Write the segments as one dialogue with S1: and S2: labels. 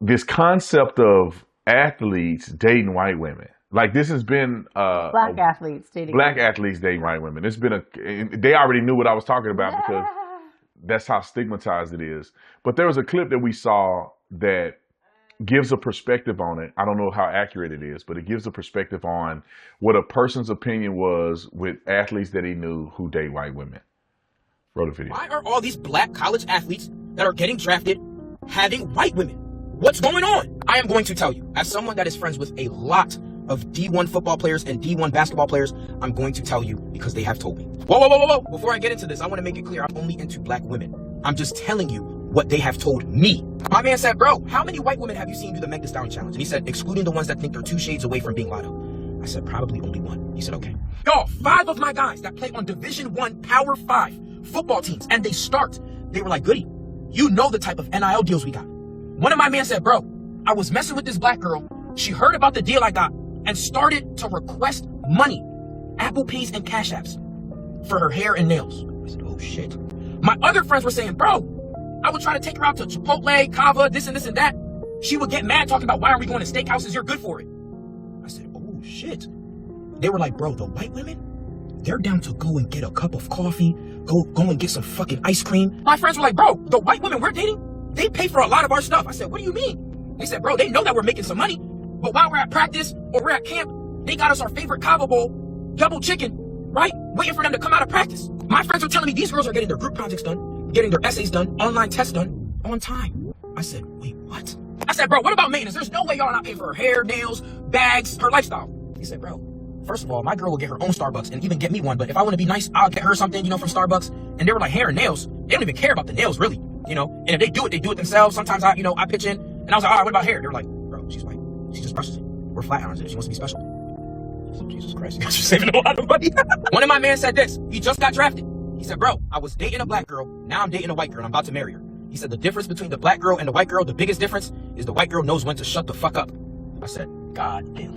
S1: this concept of athletes dating white women. Like this has been
S2: Black athletes dating
S1: black
S2: women.
S1: athletes dating white women. It's been they already knew what I was talking about because that's how stigmatized it is. But there was a clip that we saw that gives a perspective on it. I don't know how accurate it is, but it gives a perspective on what a person's opinion was with athletes that he knew who date white women. Roll the video.
S3: Why are all these black college athletes that are getting drafted having white women? What's going on? I am going to tell you, as someone that is friends with a lot of D1 football players and D1 basketball players, I'm going to tell you because they have told me. Whoa. Before I get into this, I want to make it clear I'm only into black women. I'm just telling you what they have told me. My man said, bro, how many white women have you seen do the Meg Thee Stallion challenge? And he said, excluding the ones that think they're 2 shades away from being Lotto. I said, probably only 1. He said, okay. Y'all, 5 of my guys that play on Division 1 Power 5 football teams, and they were like, Goody, you know the type of NIL deals we got. One of my men said, bro, I was messing with this black girl. She heard about the deal I got and started to request money, Apple Pays and Cash Apps, for her hair and nails. I said, oh shit. My other friends were saying, bro, I would try to take her out to Chipotle, Kava, this and that. She would get mad talking about, why are we going to steakhouses? You're good for it. I said, oh shit. They were like, bro, the white women, they're down to go and get a cup of coffee, go and get some fucking ice cream. My friends were like, bro, the white women we're dating, they pay for a lot of our stuff. I said, what do you mean? They said, bro, they know that we're making some money, but while we're at practice or we're at camp, they got us our favorite Kava bowl, double chicken, right? Waiting for them to come out of practice. My friends are telling me these girls are getting their group projects done, getting their essays done, online tests done on time. I said, wait, what? I said, bro, what about maintenance? There's no way y'all are not paying for her hair, nails, bags, her lifestyle. He said, bro, first of all, my girl will get her own Starbucks and even get me one, but if I want to be nice, I'll get her something, from Starbucks. And they were like, hair and nails. They don't even care about the nails, really, And if they do it themselves. Sometimes I pitch in, and I was like, all right, what about hair? They were like, bro, she's white. She just brushes it. We're flat irons it. She wants to be special. I said, Jesus Christ, you guys are saving a lot of money. One of my men said this. He just got drafted. He said, bro, I was dating a black girl. Now I'm dating a white girl. And I'm about to marry her. He said, the difference between the black girl and the white girl, the biggest difference is the white girl knows when to shut the fuck up. I said, God damn.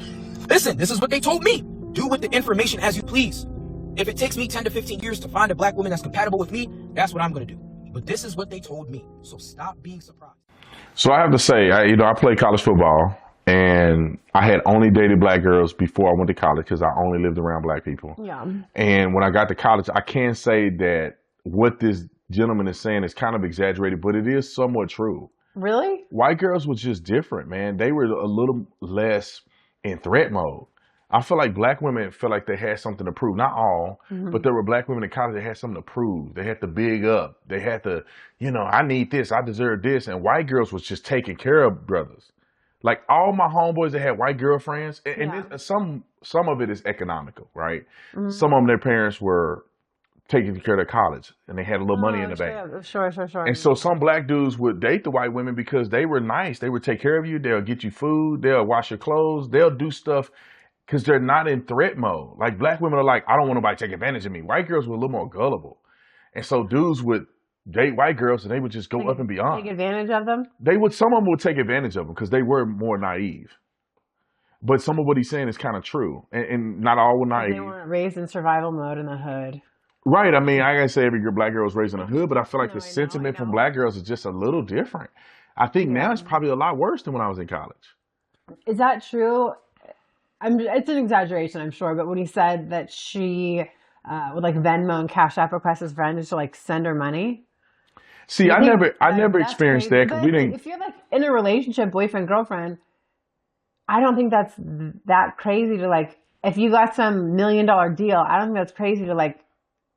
S3: Listen, this is what they told me. Do with the information as you please. If it takes me 10 to 15 years to find a black woman that's compatible with me, that's what I'm going to do. But this is what they told me. So stop being surprised.
S1: So I have to say, I played college football, and I had only dated black girls before I went to college because I only lived around black people.
S2: Yeah.
S1: And when I got to college, I can say that what this gentleman is saying is kind of exaggerated, but it is somewhat true.
S2: Really?
S1: White girls was just different, man. They were a little less in threat mode. I feel like black women felt like they had something to prove. Not all, but there were black women in college that had something to prove. They had to big up. They had to, I need this, I deserve this. And white girls was just taking care of brothers. Like all my homeboys that had white girlfriends, and some of it is economical, right? Some of them, their parents were taking care of their college and they had a little money in the bank.
S2: Sure.
S1: And so some black dudes would date the white women because they were nice. They would take care of you. They'll get you food. They'll wash your clothes. They'll do stuff because they're not in threat mode. Like black women are like, I don't want nobody to take advantage of me. White girls were a little more gullible. And so dudes would date white girls and they would just go up and beyond.
S2: Take advantage of them?
S1: Some of them would take advantage of them because they were more naive. But some of what he's saying is kind of true. And not all were naive.
S2: They weren't raised in survival mode in the hood.
S1: Right. I mean, I gotta say every black girl was raised in the hood, but I feel like the sentiment from black girls is just a little different. I think now it's probably a lot worse than when I was in college.
S2: Is that true? It's an exaggeration, I'm sure, but when he said that she would like Venmo and Cash App request his friend just to like send her money.
S1: See, I never experienced that because we didn't.
S2: If you're like in a relationship, boyfriend, girlfriend, I don't think that's that crazy to like, if you got some $1 million deal, I don't think that's crazy to like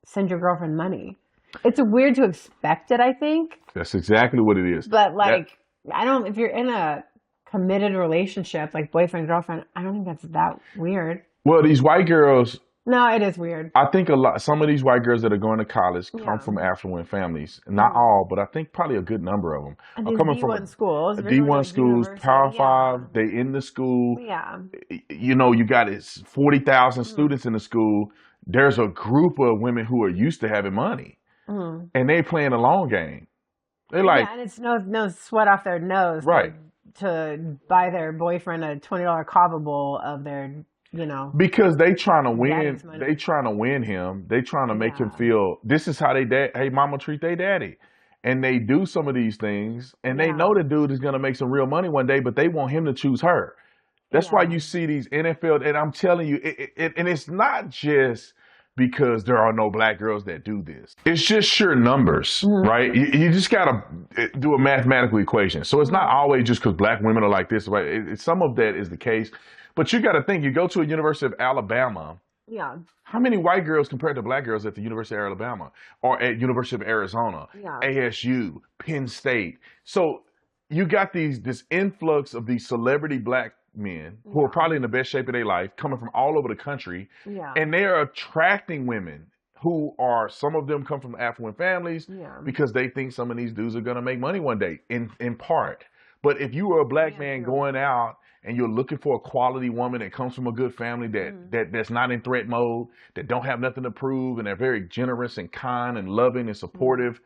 S2: send your girlfriend money. It's weird to expect it, I think.
S1: That's exactly what it is.
S2: But like, if you're in a committed relationship, like boyfriend, girlfriend, I don't think that's that weird.
S1: Well, these white girls.
S2: No, it is weird.
S1: I think some of these white girls that are going to college come from affluent families. Not all, but I think probably a good number of them are coming from
S2: schools.
S1: D1 schools, Power 5. They in the school.
S2: Yeah.
S1: You got 40,000 students in the school. There's a group of women who are used to having money, and they playing a long game. They're like,
S2: and it's no sweat off their nose,
S1: right?
S2: To buy their boyfriend a $20 kava bowl of their,
S1: because they trying to win. They trying to win him. They trying to make him feel this is how hey, mama treat their daddy, and they do some of these things, and they
S2: Yeah.
S1: know the dude is going to make some real money one day, but they want him to choose her. That's why
S2: Yeah.
S1: you see these NFL, and I'm telling you, and it's not just because there are no black girls that do this. It's just sheer numbers, right? You just got to do a mathematical equation. So it's not always just because black women are like this, right? Some of that is the case. But you got to think, you go to a University of Alabama,
S2: Yeah.
S1: how many white girls compared to black girls at the University of Alabama or at University of Arizona,
S2: Yeah.
S1: ASU, Penn State? So you got this influx of these celebrity black men who are probably in the best shape of their life, coming from all over the country,
S2: Yeah.
S1: and they are attracting women who are, some of them come from affluent families
S2: Yeah.
S1: because they think some of these dudes are going to make money one day, in part. But if you were a black man going out and you're looking for a quality woman that comes from a good family that's not in threat mode, that don't have nothing to prove, and they're very generous and kind and loving and supportive,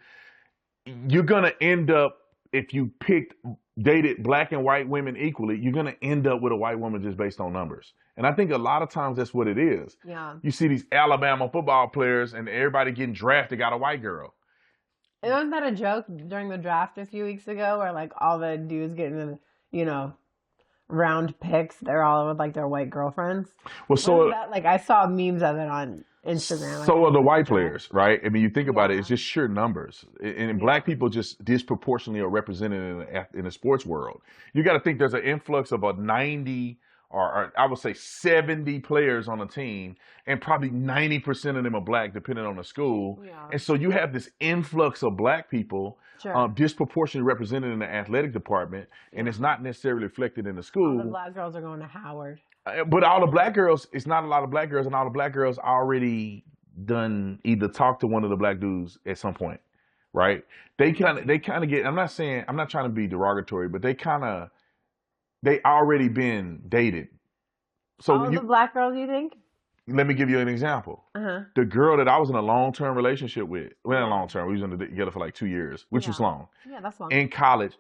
S1: you're going to end up, if you dated black and white women equally, you're going to end up with a white woman just based on numbers. And I think a lot of times that's what it is.
S2: Yeah.
S1: You see these Alabama football players and everybody getting drafted got a white girl.
S2: Wasn't that a joke during the draft a few weeks ago where like all the dudes getting the, round picks, they're all with like their white girlfriends?
S1: Well, so
S2: That, like I saw memes of it on Instagram.
S1: so are the white players, right? I mean, you think about it, it's
S2: Yeah.
S1: just sheer numbers. And black people just disproportionately are represented in the sports world. You got to think there's an influx of about 90 or I would say 70 players on a team, and probably 90% of them are black, depending on the school.
S2: Yeah.
S1: And so you have this influx of black people
S2: Sure.
S1: disproportionately represented in the athletic department, and it's not necessarily reflected in the
S2: All
S1: school.
S2: the black girls are going to Howard.
S1: But all the black girls, it's not a lot of black girls, and all the black girls already done either talked to one of the black dudes at some point, right? They kind of get. I'm not trying to be derogatory, but they already been dated. So
S2: All the black girls, you think?
S1: let me give you an example.
S2: Uh-huh.
S1: The girl that I was in a long-term relationship with, well, not long-term, we was together for like 2 years, which was long,
S2: Yeah, that's long.
S1: in college.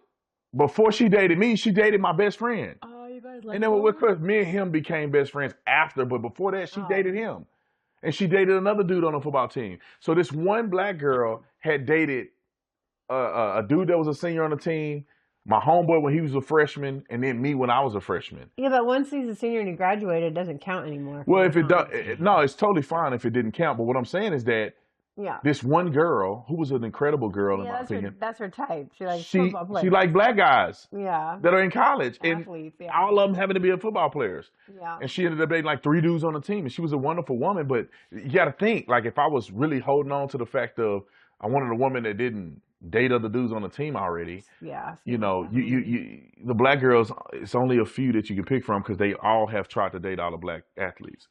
S1: Before she dated me, she dated my best friend.
S2: Oh, you guys like
S1: And then of course, me and him became best friends after, but before that, she dated him. And she dated another dude on the football team. So this one black girl had dated a dude that was a senior on the team, my homeboy when he was a freshman, and then me when I was a freshman.
S2: Yeah, but once he's a senior and he graduated, it doesn't count anymore.
S1: Well, if it does, no, it's totally fine if it didn't count. But what I'm saying is that
S2: Yeah.
S1: this one girl, who was an incredible girl in my opinion,
S2: That's her type. She likes
S1: she
S2: football players.
S1: liked black guys
S2: Yeah.
S1: that are in college, and
S2: Athletes, yeah.
S1: all of them having to be football players.
S2: Yeah.
S1: And she ended up dating like 3 dudes on the team, and she was a wonderful woman. But you got to think, like, if I was really holding on to the fact of I wanted a woman that didn't date other dudes on the team already,
S2: Yeah.
S1: you know, you the black girls, it's only a few that you can pick from because they all have tried to date all the black athletes.